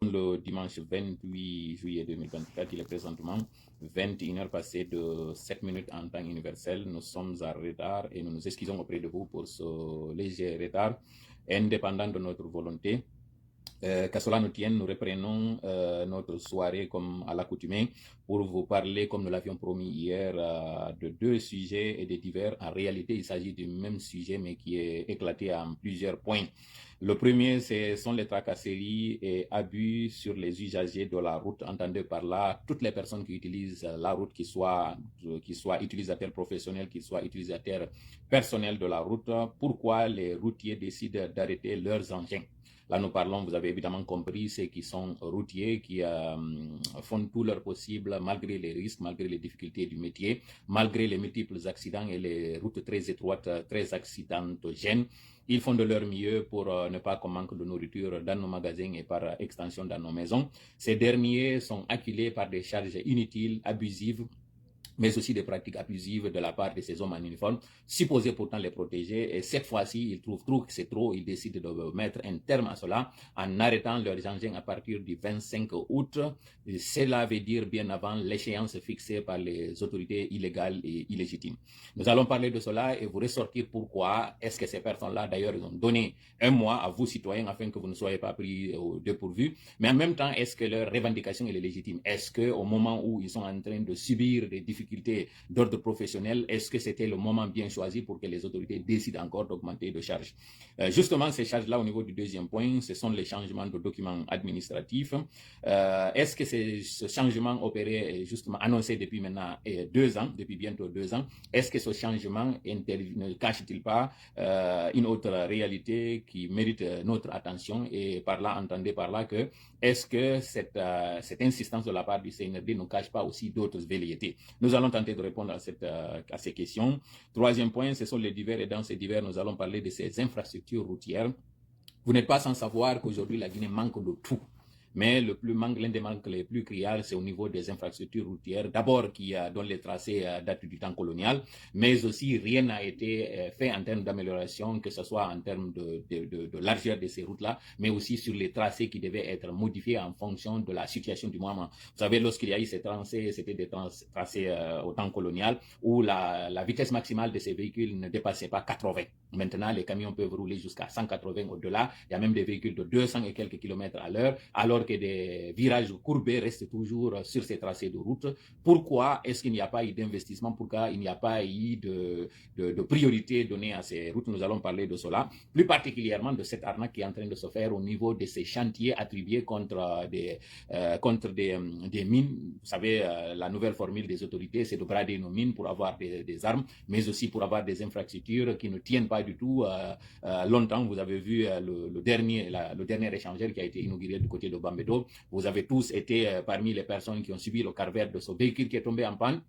le dimanche 28 juillet 2024, il est présentement 21h passées de 7 minutes en temps universel. Nous sommes en retard et nous nous excusons auprès de vous pour ce léger retard, indépendant de notre volonté. Qu'à cela nous tienne, nous reprenons notre soirée comme à l'accoutumée pour vous parler, comme nous l'avions promis hier, de deux sujets et de divers. En réalité, il s'agit du même sujet, mais qui est éclaté en plusieurs points. Le premier, ce sont les tracasseries et abus sur les usagers de la route. Entendez par là toutes les personnes qui utilisent la route, qui soient utilisateurs professionnels, qui soient utilisateurs personnels de la route. Pourquoi les routiers décident d'arrêter leurs engins? Là, nous parlons, vous avez évidemment compris, ceux qui sont routiers, qui font tout leur possible, malgré les risques, malgré les difficultés du métier, malgré les multiples accidents et les routes très étroites, très accidentogènes. Ils font de leur mieux pour ne pas qu'on manque de nourriture dans nos magasins et par extension dans nos maisons. Ces derniers sont acculés par des charges inutiles, abusives, mais aussi des pratiques abusives de la part de ces hommes en uniforme, supposés pourtant les protéger. Et cette fois-ci, ils trouvent trop que c'est trop, ils décident de mettre un terme à cela en arrêtant leurs engins à partir du 25 août. Et cela veut dire bien avant l'échéance fixée par les autorités illégales et illégitimes. Nous allons parler de cela et vous ressortir pourquoi est-ce que ces personnes-là, d'ailleurs, ils ont donné un mois à vous, citoyens, afin que vous ne soyez pas pris au dépourvu. Mais en même temps, est-ce que leur revendication est légitime? Est-ce qu'au moment où ils sont en train de subir des difficultés d'ordre professionnel, est-ce que c'était le moment bien choisi pour que les autorités décident encore d'augmenter de charges? Justement, ces charges-là, au niveau du deuxième point, ce sont les changements de documents administratifs. Est-ce que ce changement opéré, justement annoncé depuis maintenant 2 ans, depuis bientôt 2 ans, est-ce que ce changement ne cache-t-il pas une autre réalité qui mérite notre attention? Et par là, entendez par là que est-ce que cette insistance de la part du CNRD ne cache pas aussi d'autres velléités? Nous allons tenter de répondre à ces questions. Troisième point, ce sont les divers, et dans ces divers, nous allons parler de ces infrastructures routières. Vous n'êtes pas sans savoir qu'aujourd'hui, la Guinée manque de tout. Mais l'un des manques les plus criards, c'est au niveau des infrastructures routières. D'abord, dont les tracés datent du temps colonial, mais aussi rien n'a été fait en termes d'amélioration, que ce soit en termes de largeur de ces routes-là, mais aussi sur les tracés qui devaient être modifiés en fonction de la situation du moment. Vous savez, lorsqu'il y a eu ces tracés, c'était des tracés au temps colonial, où la vitesse maximale de ces véhicules ne dépassait pas 80. Maintenant, les camions peuvent rouler jusqu'à 180 au-delà. Il y a même des véhicules de 200 et quelques kilomètres à l'heure, alors que des virages courbés restent toujours sur ces tracés de route. Pourquoi est-ce qu'il n'y a pas eu d'investissement? Pourquoi il n'y a pas eu de priorité donnée à ces routes? Nous allons parler de cela, plus particulièrement de cette arnaque qui est en train de se faire au niveau de ces chantiers attribués contre des mines. Vous savez, la nouvelle formule des autorités, c'est de brader nos mines pour avoir des armes, mais aussi pour avoir des infrastructures qui ne tiennent pas du tout. Longtemps, vous avez vu le dernier échangeur qui a été inauguré du côté de Bambedo. Vous avez tous été parmi les personnes qui ont subi le calvaire de ce véhicule qui est tombé en panne.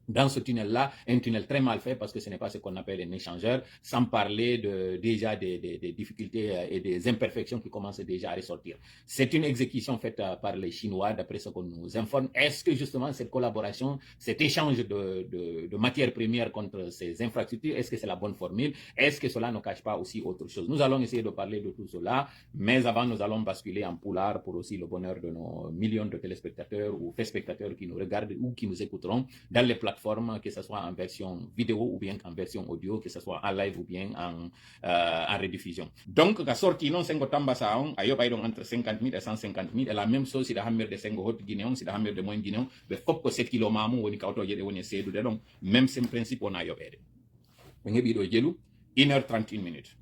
Dans ce tunnel-là, un tunnel très mal fait parce que ce n'est pas ce qu'on appelle un échangeur, sans parler déjà des difficultés et des imperfections qui commencent déjà à ressortir. C'est une exécution faite par les Chinois, d'après ce qu'on nous informe. Est-ce que justement cette collaboration, cet échange de matières premières contre ces infrastructures, est-ce que c'est la bonne formule? Est-ce que cela ne cache pas aussi autre chose? Nous allons essayer de parler de tout cela, mais avant, nous allons basculer en poulard pour aussi le bonheur de nos millions de téléspectateurs ou téléspectateurs qui nous regardent ou qui nous écouteront dans les plateformes, que ce soit en version vidéo ou bien en version audio, que ce soit en live ou bien en rediffusion. Donc, la sortie non sengo tamba saon, ayo baydon entre 50 000 et 150 000, et la même chose si la hammer de sengo hot guinéon, si la hammer de moins guinéon, be fop 7 kilo mamu woni kawto yede woni seedu de donc, même c'est principe on a yobede. Be ngebi do jelu 1h31 minutes.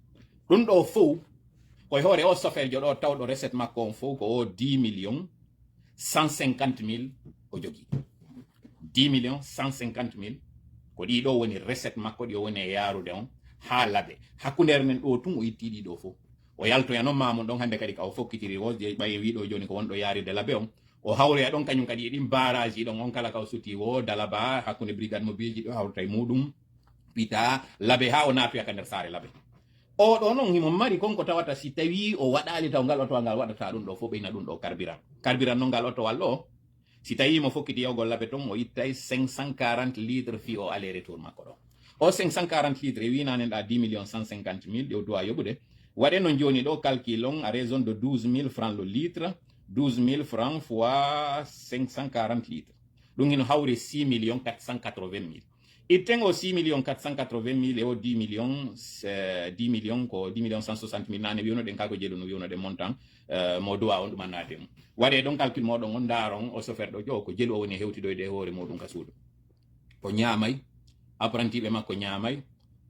Dun do fou, koy hore o sofer jodo tawdo recette makko on fou ko 10 millions 150 000 o jogi. 10 millions 150 000 ko ɗi ɗo woni recette makko ɗi o woni e yaarude on ha laaɓe hakkunder men ɗo tun o itti ɗi ɗo fof o yaltoya noon mamon ɗon hande kadi ka o fokkitiri o je ɓaye wiɗo joni ko wonɗo yaaride laaɓe on o hawroya ɗon kañum kadi e ɗin barage ɗon on kala ka o sutti wo dalaba hakkude brigade mobile ji ɗo hawrata e muɗum pita laaɓe ha o natoya ka nder saare laaɓe o ɗo noon himo mari konko tawata si tawi o waɗali taw ngal otowal ngal waɗata ɗum ɗo fof ɓeyna ɗum ɗo carburant noon ngal otowal ɗo si tawi mo fokkiti yawgol laaɓe ton o ittay 540 litres fi o aller retour makko ɗo o 540 litres e winanen ɗa 10 millions 150 000 ɗo dowa yoɓude waɗe no joni ɗo calcul on à raison de 12 000 francs le litre 12 000 francs fois 540 litres. Donc, il y a 6 480 000. Et tengo 6 480 000 et au 10 millions, 10 millions, 10 millions 160 000, nane biyono den kako jelu no biyono de montant, modo a on manate mo. Wade donc calcul modo on daron o sofer do joko jelu o woni hewti do de hore modum kasudo. Ko nyamay, apprenti be makko nyamay,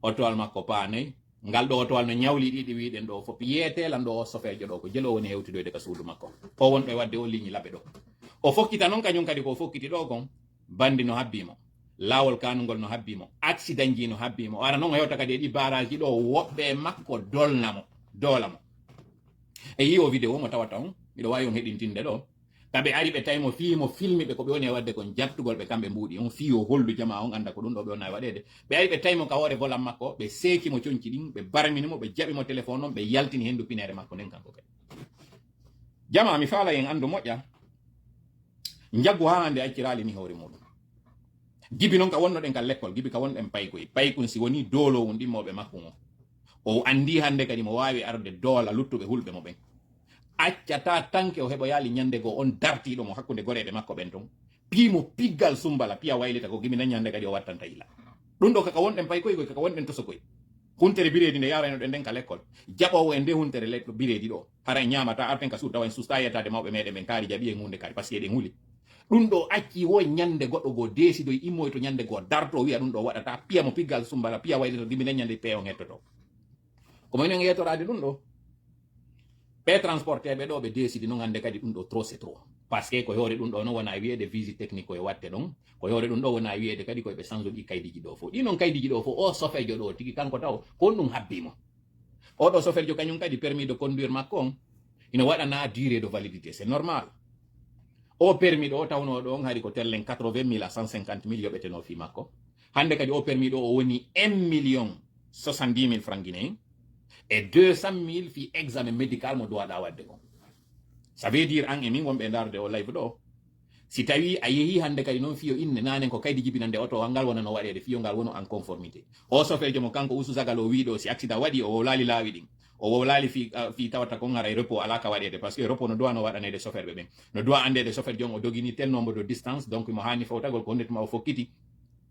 otol makko panay, ngal do otol no nyawli didi wiiden do fop yete lan do sofer jodo ko jelu o woni hewti do de kasudo makko. O won be wadde o ligne labe do. O fokkita non kanyum kadi ko fokkiti do gon bandi no habbimo. Lawol kanugol no habbimo, accident ji no habbimo. Ara non hewta kadi di baraji do wobbe makko dolamo. E yiwo video mo tawata on, mido wawi on hedintinde do. Kambe ari be taymo mo filmi be ko be woni wadde kon jattugol be kambe mbudi on fiyo holdu jama on anda ko dun do be wona wadede. Be ari be taymo ka wore volam makko, be seki mo cionci din, be barmini mo, be jabi mo telephone on, be yaltini hendu pinere makko nden kanko kay. Jama mi fala en andu moƴƴa. Njaggu haande accirali ni hore mudum. Gibi non ka wonno den ka lekkol gibi ka won en paykun si woni dolo won dimmobe makko o andi hande kadi mo wawi arde dola luttube hulbe mo ben accata tanke o hebo yali nyande go on darti do mo hakkunde gorebe makko ben ton pimo piggal sumbala piya waylita ko gibi nan nyande kadi o wattanta ila dum do ka won en paykoy ka won en to sokoy huntere biredi ne yara den ka lekkol jabo en de huntere lekko biredi do hara nyamata arten ka sutta wan sustayata de mawbe mede men kari jabi e hunde kari parce que de nguli dum do acci wo nyande goddo go desido immoy to nyande go darto wi'a dum do wadata piya mo piggal sumbala piya wayde to dimine nyande peo hettoto ko men ngeto radi dum do be transporter be do be desidi no ngande kadi dum do trop c'est trop parce que ko hore dum do no wona wi'ede visite technique ko e watte don ko hore dum do wona wi'ede kadi ko be sanzo di kaydiji do fo di non kaydiji do fo o sofejo do tigi kanko taw ko dum habbimo o do sofejo kanyum kadi permis de conduire makko ina wada na durée de validité c'est normal. O permis do tawno do ngari ko tellen 80 000 à 150 000 yobete no fi makko hande kadi o permis do woni 1 million 70 000 francs guinéens et 200 000 fi examen médical mo do wada wadde ko ça veut dire an emi wonbe darde o live do si tawi a yehi hande kadi non fiyo inne nanen ko kaydi jibinande oto wangal wona no wadede fiyo ngal wono en conformité o sofeljo mo kanko usu zagal o wido si accident wadi o lali lawi din o lali fi tawata ko ngara repos alaka wadede parce que repos no doit no wadane de chauffeur be ben no doit ande de chauffeur jom o dogini tel nombre de distance donc mo hani fawtagol ko netma o fokkiti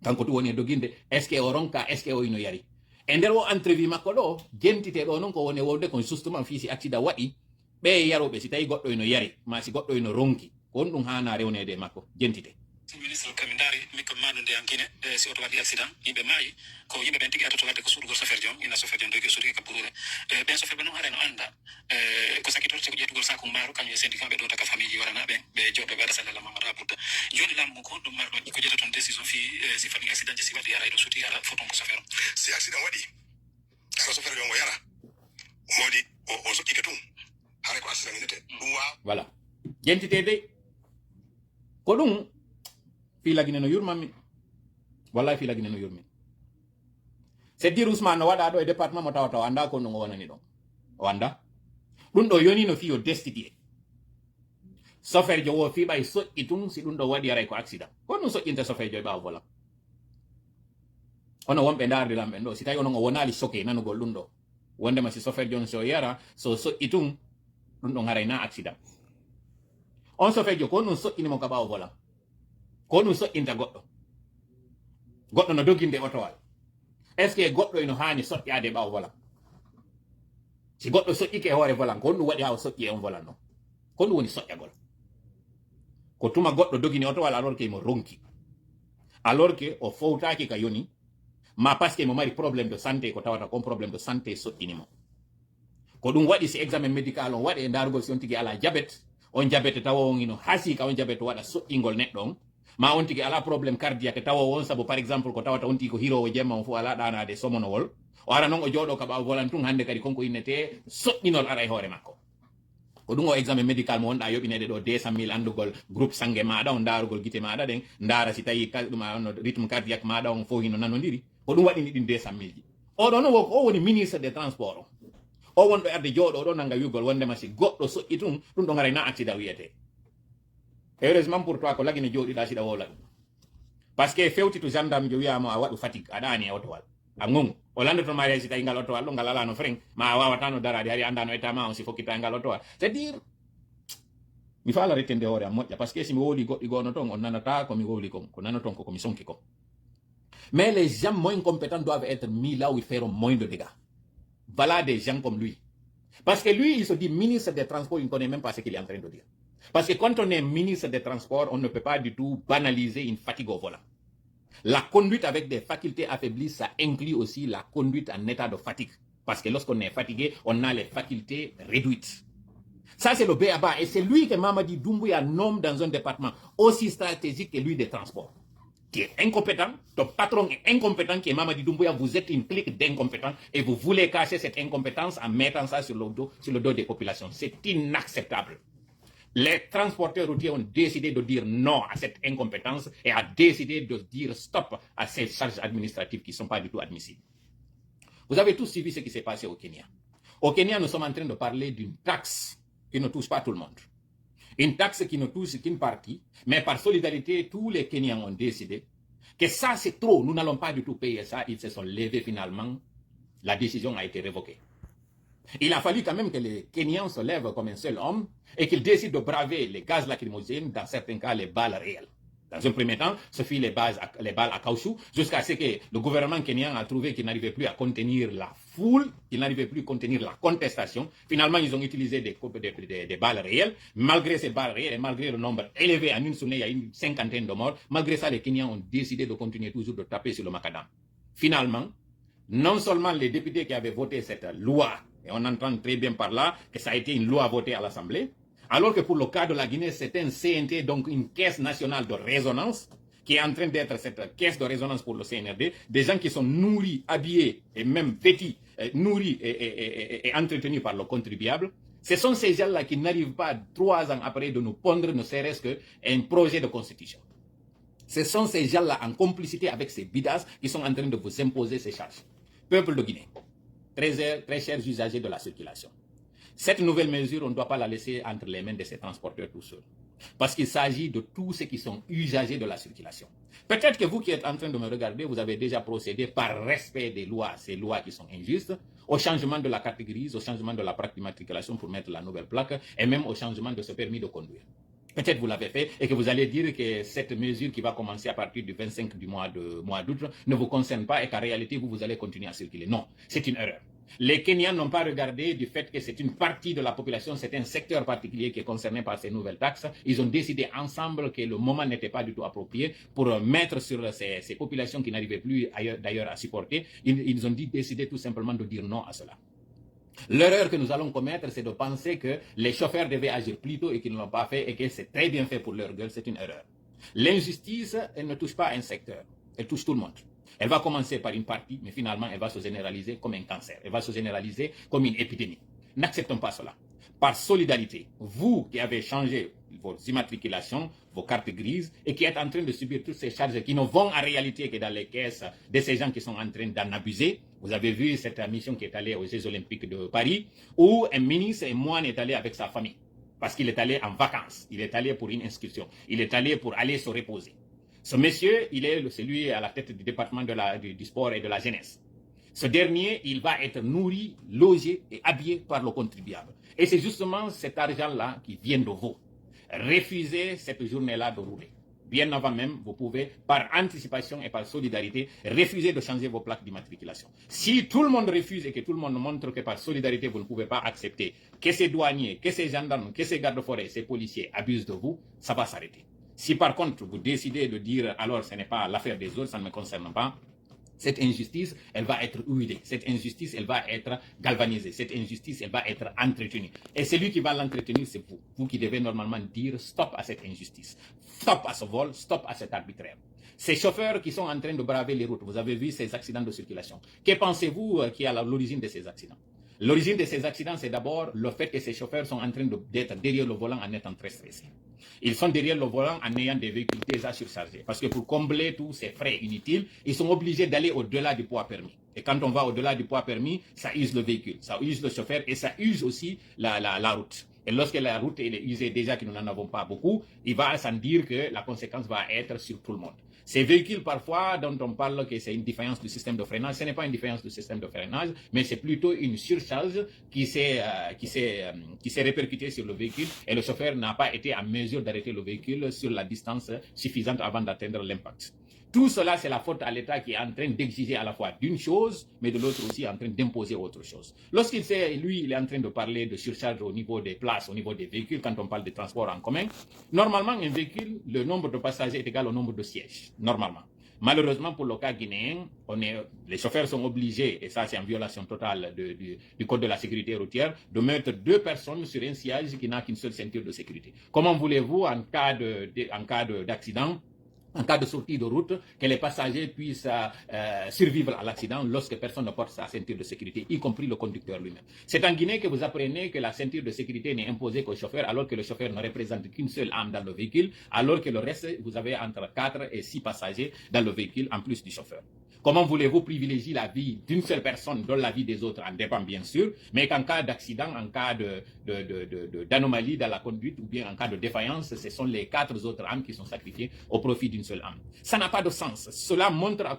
kanko tu woni doginde est ce que o ronka est ce que o ino yari e nder o entrevue makko do gentite do non ko woni wonde ko justement fi si accident wadi be yarobe si tawi goddo ino yari ma si goddo ino ronki on dum hana rewnede makko gentite ministre kamindari mikko manunde yankine si auto wadi accident yimbe maayi ko yimbe ben tigi atoto wadde ko suudu gol sofer jom ina sofer jom dogi suudu ka burure ben sofer ben no hare no anda ko sakito ko jetugol sako mbaaro kanyo syndicat be do taka famille warana ben be jobbe be rasala mamara budda joni lambu ko dum mardo ko jetta ton décision fi si famille accident si wadi yara do suti yara foton ko sofer si accident wadi ko sofer jom yara modi o so iketum hare ko accident nete voilà gentite de ko dum fi lagine no yurmami wallahi fi lagine no yurmi c'est dire Ousmane no wada do e département mo tawata anda ko no wonani do o anda dum do yoni no fi o destitué sofer jo wo fi bay so itum si dum do wadi ara ko accident ko no so inte sofer jo ba vola ono wonbe darde lambe do si tawi ono wonali soke nanugol dum do wonde ma si sofer jon so yara so itum dum do ngara ina accident on sofer jo ko no so inimo ka ba vola ko no so inta goddo no doginde otowal est ce que goddo ino hani soƴƴade ɓaw volan si goddo soƴƴike hoore volan ko ɗum waɗi ha o soƴƴi on volan non ko ɗum woni soƴƴagol ko tuma goddo dogini otowal alors que mo ronki alors que o fowtaki ka yoni ma parce que mo mari problème de santé ko tawata kon problème de santé soƴƴinimo ko ɗum waɗi si examen médical on waɗe e darugol si on tigi ala diabète on diabète tawa on ino hasi ka on diabète waɗa soƴƴingol neɗɗo on ma on tigi ala problème cardiaque tawa on sabu par exemple ko tawata on tigi ko hirowo jemma on fu ala ɗanade somonowol o ara non o jooɗo ka ɓawa volan tun hande kadi konko innete soƴƴinol ara e hoore makko ko ɗum o examen médical mo wonɗa yoɓinede ɗo 200 000 andugol groupe sangue maɗa on darugol guite maɗa ɗen dara si tawi ɗum no rythme cardiaque maɗa on fo hino nanodiri ko ɗum waɗini ɗin 200 000 ji oɗo no o woni ministre des transports o wonɗo arde jooɗo ɗo nanga wiugol wondema si goɗɗo soƴƴi tun ɗum ɗo garay na accident wiyete heureusement pour toi ko lagine jooɗiɗa siɗa wola ɗum par ce que fewti to gendarme jo wiyama a waɗu fatigue a ɗani e otowal a gongu o landoto mari si tawi ngal otowal ɗo ngal alano frein ma a wawatano darade hari andano état ma on si fokkita ngal otowal c'est dire Il faut l'arrêter de ore parce que si on nanata comme commission qui. Mais les gens moins compétents doivent être mis là où ils feront moins de dégâts. Voilà des gens comme lui. Parce que lui, il se dit ministre des Transports, il ne connaît même pas ce qu'il est en train de dire. Parce que quand on est ministre des Transports, on ne peut pas du tout banaliser une fatigue au volant. La conduite avec des facultés affaiblies, ça inclut aussi la conduite en état de fatigue. Parce que lorsqu'on est fatigué, on a les facultés réduites. Ça, c'est le B.A.B.A. Et c'est lui que Mamadi Doumbouya nomme dans un département aussi stratégique que lui des transports. Qui est incompétent, ton patron est incompétent, qui est Mamadi Doumbouya, vous êtes une clique d'incompétents et vous voulez cacher cette incompétence en mettant ça sur le dos des populations. C'est inacceptable. Les transporteurs routiers ont décidé de dire non à cette incompétence et a décidé de dire stop à ces charges administratives qui ne sont pas du tout admissibles. Vous avez tous suivi ce qui s'est passé au Kenya. Au Kenya, nous sommes en train de parler d'une taxe qui ne touche pas tout le monde. Une taxe qui ne touche qu'une partie, mais par solidarité, tous les Kenyans ont décidé que ça c'est trop, nous n'allons pas du tout payer ça. Ils se sont levés finalement, la décision a été révoquée. Il a fallu quand même que les Kenyans se lèvent comme un seul homme et qu'ils décident de braver les gaz lacrymogènes, dans certains cas les balles réelles. Dans un premier temps, ce fut les balles à caoutchouc, jusqu'à ce que le gouvernement kenyan a trouvé qu'il n'arrivait plus à contenir la foule, qu'il n'arrivait plus à contenir la contestation. Finalement, ils ont utilisé des balles réelles. Malgré ces balles réelles et malgré le nombre élevé, en une journée, il y a une cinquantaine de morts. Malgré ça, les Kenyans ont décidé de continuer toujours de taper sur le macadam. Finalement, non seulement les députés qui avaient voté cette loi, et on entend très bien par là que ça a été une loi votée à l'Assemblée, alors que pour le cas de la Guinée, c'est un CNT, donc une caisse nationale de résonance, qui est en train d'être cette caisse de résonance pour le CNRD, des gens qui sont nourris, habillés et même vêtis, nourris et entretenus par le contribuable. Ce sont ces gens-là qui n'arrivent pas 3 ans après de nous pondre ne serait-ce qu'un projet de constitution. Ce sont ces gens-là en complicité avec ces bidas qui sont en train de vous imposer ces charges. Peuple de Guinée, très chers usagers de la circulation. Cette nouvelle mesure, on ne doit pas la laisser entre les mains de ces transporteurs tout seuls. Parce qu'il s'agit de tous ceux qui sont usagers de la circulation. Peut-être que vous qui êtes en train de me regarder, vous avez déjà procédé par respect des lois, ces lois qui sont injustes, au changement de la carte grise, au changement de la plaque d'immatriculation pour mettre la nouvelle plaque, et même au changement de ce permis de conduire. Peut-être vous l'avez fait et que vous allez dire que cette mesure qui va commencer à partir du 25 du mois d'août ne vous concerne pas et qu'en réalité, vous allez continuer à circuler. Non, c'est une erreur. Les Kenyans n'ont pas regardé du fait que c'est une partie de la population, c'est un secteur particulier qui est concerné par ces nouvelles taxes. Ils ont décidé ensemble que le moment n'était pas du tout approprié pour mettre sur ces populations qui n'arrivaient plus d'ailleurs à supporter. Ils ont décidé tout simplement de dire non à cela. L'erreur que nous allons commettre, c'est de penser que les chauffeurs devaient agir plus tôt et qu'ils ne l'ont pas fait et que c'est très bien fait pour leur gueule. C'est une erreur. L'injustice, elle ne touche pas un secteur, elle touche tout le monde. Elle va commencer par une partie, mais finalement, elle va se généraliser comme un cancer. Elle va se généraliser comme une épidémie. N'acceptons pas cela. Par solidarité, vous qui avez changé vos immatriculations, vos cartes grises, et qui êtes en train de subir toutes ces charges qui ne vont en réalité que dans les caisses de ces gens qui sont en train d'en abuser. Vous avez vu cette mission qui est allée aux Jeux Olympiques de Paris, où un ministre et moine est allé avec sa famille. Parce qu'il est allé en vacances, il est allé pour une excursion, il est allé pour aller se reposer. Ce monsieur, il est celui à la tête du département du sport et de la jeunesse. Ce dernier, il va être nourri, logé et habillé par le contribuable. Et c'est justement cet argent-là qui vient de vous. Refusez cette journée-là de rouler. Bien avant même, vous pouvez, par anticipation et par solidarité, refuser de changer vos plaques d'immatriculation. Si tout le monde refuse et que tout le monde montre que par solidarité, vous ne pouvez pas accepter que ces douaniers, que ces gendarmes, que ces gardes-forêts, ces policiers abusent de vous, ça va s'arrêter. Si par contre, vous décidez de dire, alors ce n'est pas l'affaire des autres, ça ne me concerne pas, cette injustice, elle va être huilée. Cette injustice, elle va être galvanisée. Cette injustice, elle va être entretenue. Et celui qui va l'entretenir, c'est vous. Vous qui devez normalement dire stop à cette injustice. Stop à ce vol, stop à cet arbitraire. Ces chauffeurs qui sont en train de braver les routes, vous avez vu ces accidents de circulation. Que pensez-vous qui est à l'origine de ces accidents? L'origine de ces accidents, c'est d'abord le fait que ces chauffeurs sont en train d'être derrière le volant en étant très stressés. Ils sont derrière le volant en ayant des véhicules déjà surchargés. Parce que pour combler tous ces frais inutiles, ils sont obligés d'aller au-delà du poids permis. Et quand on va au-delà du poids permis, ça use le véhicule, ça use le chauffeur et ça use aussi la route. Et lorsque la route est usée, déjà que nous n'en avons pas beaucoup, il va sans dire que la conséquence va être sur tout le monde. Ces véhicules, parfois, dont on parle que c'est une défaillance du système de freinage, ce n'est pas une défaillance du système de freinage, mais c'est plutôt une surcharge qui s'est répercutée sur le véhicule et le chauffeur n'a pas été en mesure d'arrêter le véhicule sur la distance suffisante avant d'atteindre l'impact. Tout cela, c'est la faute à l'État qui est en train d'exiger à la fois d'une chose, mais de l'autre aussi en train d'imposer autre chose. Lorsqu'il sait, lui, il est en train de parler de surcharge au niveau des places, au niveau des véhicules, quand on parle de transport en commun, normalement, un véhicule, le nombre de passagers est égal au nombre de sièges, normalement. Malheureusement, pour le cas guinéen, les chauffeurs sont obligés, et ça c'est en violation totale du code de la sécurité routière, de mettre 2 personnes sur un siège qui n'a qu'une seule ceinture de sécurité. Comment voulez-vous, en cas d'accident, en cas de sortie de route, que les passagers puissent survivre à l'accident lorsque personne ne porte sa ceinture de sécurité, y compris le conducteur lui-même. C'est en Guinée que vous apprenez que la ceinture de sécurité n'est imposée qu'au chauffeur, alors que le chauffeur ne représente qu'une seule âme dans le véhicule, alors que le reste, vous avez entre 4 et 6 passagers dans le véhicule, en plus du chauffeur. Comment voulez-vous privilégier la vie d'une seule personne dont la vie des autres en dépend bien sûr, mais qu'en cas d'accident, en cas d'anomalie dans la conduite ou bien en cas de défaillance, ce sont les 4 autres âmes qui sont sacrifiées au profit d'une seule âme. Ça n'a pas de sens. Cela montre à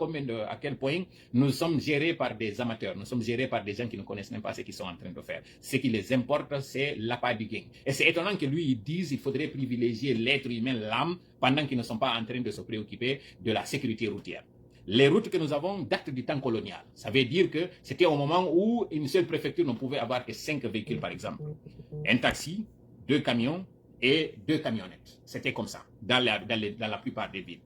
quel point nous sommes gérés par des amateurs, nous sommes gérés par des gens qui ne connaissent même pas ce qu'ils sont en train de faire. Ce qui les importe, c'est l'appât du gain. Et c'est étonnant que lui, il dise qu'il faudrait privilégier l'être humain, l'âme, pendant qu'ils ne sont pas en train de se préoccuper de la sécurité routière. Les routes que nous avons datent du temps colonial. Ça veut dire que c'était au moment où une seule préfecture ne pouvait avoir que 5 véhicules, par exemple. Un taxi, 2 camions et 2 camionnettes. C'était comme ça, dans la plupart des villes.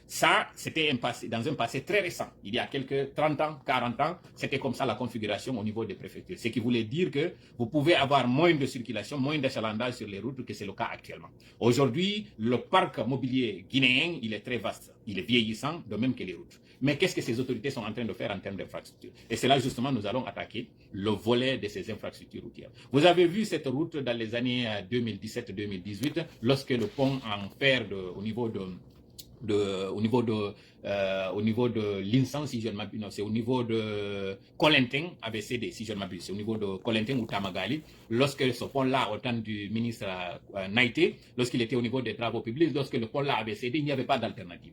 Ça, c'était dans un passé très récent. Il y a quelques 30 ans, 40 ans, c'était comme ça la configuration au niveau des préfectures. Ce qui voulait dire que vous pouvez avoir moins de circulation, moins d'achalandage sur les routes que c'est le cas actuellement. Aujourd'hui, le parc mobilier guinéen, il est très vaste. Il est vieillissant, de même que les routes. Mais qu'est-ce que ces autorités sont en train de faire en termes d'infrastructures? Et c'est là justement nous allons attaquer le volet de ces infrastructures routières. Vous avez vu cette route dans les années 2017-2018, lorsque le pont en fer au niveau de l'Insan, si je ne m'abuse, c'est au niveau de Colentin, avait cédé, si je ne m'abuse, c'est au niveau de Colentin ou Tamagali, lorsque ce pont-là, au temps du ministre Naïté, lorsqu'il était au niveau des travaux publics, lorsque le pont-là avait cédé, il n'y avait pas d'alternative.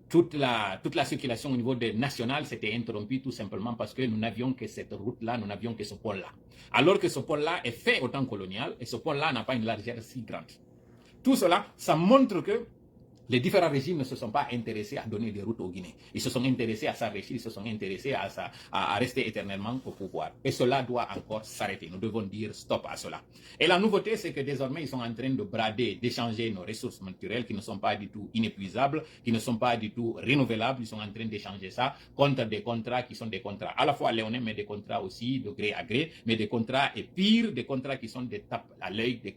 Toute la circulation au niveau national s'était interrompue tout simplement parce que nous n'avions que cette route-là, nous n'avions que ce pont-là. Alors que ce pont-là est fait au temps colonial et ce pont-là n'a pas une largeur si grande. Tout cela, ça montre que les différents régimes ne se sont pas intéressés à donner des routes aux Guinéens. Ils se sont intéressés à s'enrichir, ils se sont intéressés à rester éternellement au pouvoir. Et cela doit encore s'arrêter. Nous devons dire stop à cela. Et la nouveauté, c'est que désormais, ils sont en train de brader, d'échanger nos ressources naturelles qui ne sont pas du tout inépuisables, qui ne sont pas du tout renouvelables. Ils sont en train d'échanger ça contre des contrats qui sont des contrats à la fois léonins, mais des contrats aussi de gré à gré, mais des contrats, et pire, des contrats qui sont des tapes à l'œil, des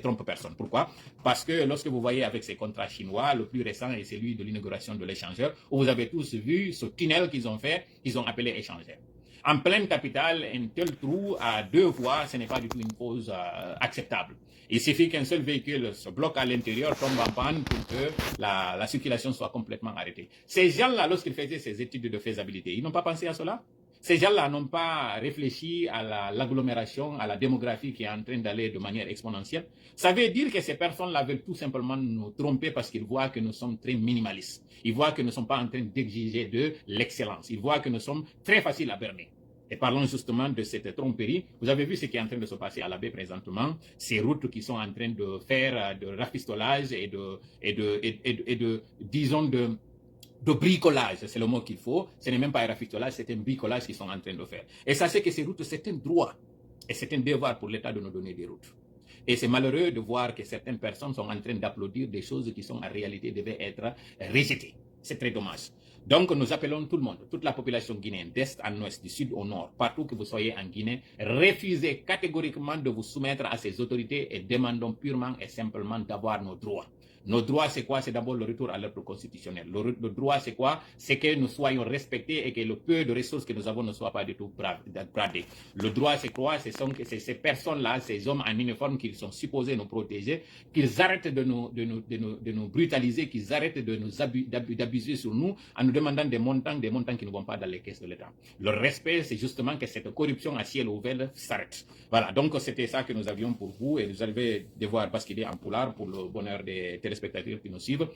trompes personnes. Pourquoi? Parce que lorsque vous voyez avec ces contrats chinois, le plus récent est celui de l'inauguration de l'échangeur, où vous avez tous vu ce tunnel qu'ils ont fait, qu'ils ont appelé échangeur. En pleine capitale, un tel trou à 2 voies, ce n'est pas du tout une cause acceptable. Il suffit qu'un seul véhicule se bloque à l'intérieur, tombe en panne pour que la circulation soit complètement arrêtée. Ces gens-là, lorsqu'ils faisaient ces études de faisabilité, ils n'ont pas pensé à cela? Ces gens-là n'ont pas réfléchi à l'agglomération, à la démographie qui est en train d'aller de manière exponentielle. Ça veut dire que ces personnes-là veulent tout simplement nous tromper parce qu'ils voient que nous sommes très minimalistes. Ils voient que nous ne sommes pas en train d'exiger de l'excellence. Ils voient que nous sommes très faciles à berner. Et parlons justement de cette tromperie. Vous avez vu ce qui est en train de se passer à la baie présentement. Ces routes qui sont en train de faire de rafistolage et de bricolage, c'est le mot qu'il faut. Ce n'est même pas un rafistolage, c'est un bricolage qu'ils sont en train de faire. Et sachez que ces routes, c'est un droit et c'est un devoir pour l'État de nous donner des routes. Et c'est malheureux de voir que certaines personnes sont en train d'applaudir des choses qui sont en réalité devaient être rejetées. C'est très dommage. Donc nous appelons tout le monde, toute la population guinéenne, d'est en ouest, du sud au nord, partout que vous soyez en Guinée, refusez catégoriquement de vous soumettre à ces autorités et demandons purement et simplement d'avoir nos droits. Nos droits, c'est quoi? C'est d'abord le retour à l'ordre constitutionnel. Le droit, c'est quoi? C'est que nous soyons respectés et que le peu de ressources que nous avons ne soit pas du tout bradé. Le droit, c'est quoi? C'est ces personnes-là, ces hommes en uniforme qui sont supposés nous protéger, qu'ils arrêtent de nous brutaliser, qu'ils arrêtent de nous d'abuser sur nous en nous demandant des montants qui ne vont pas dans les caisses de l'État. Le respect, c'est justement que cette corruption à ciel ouvert s'arrête. Voilà, donc c'était ça que nous avions pour vous et vous allez devoir basculer en poulard pour le bonheur des téléspectateurs qui nous suivent.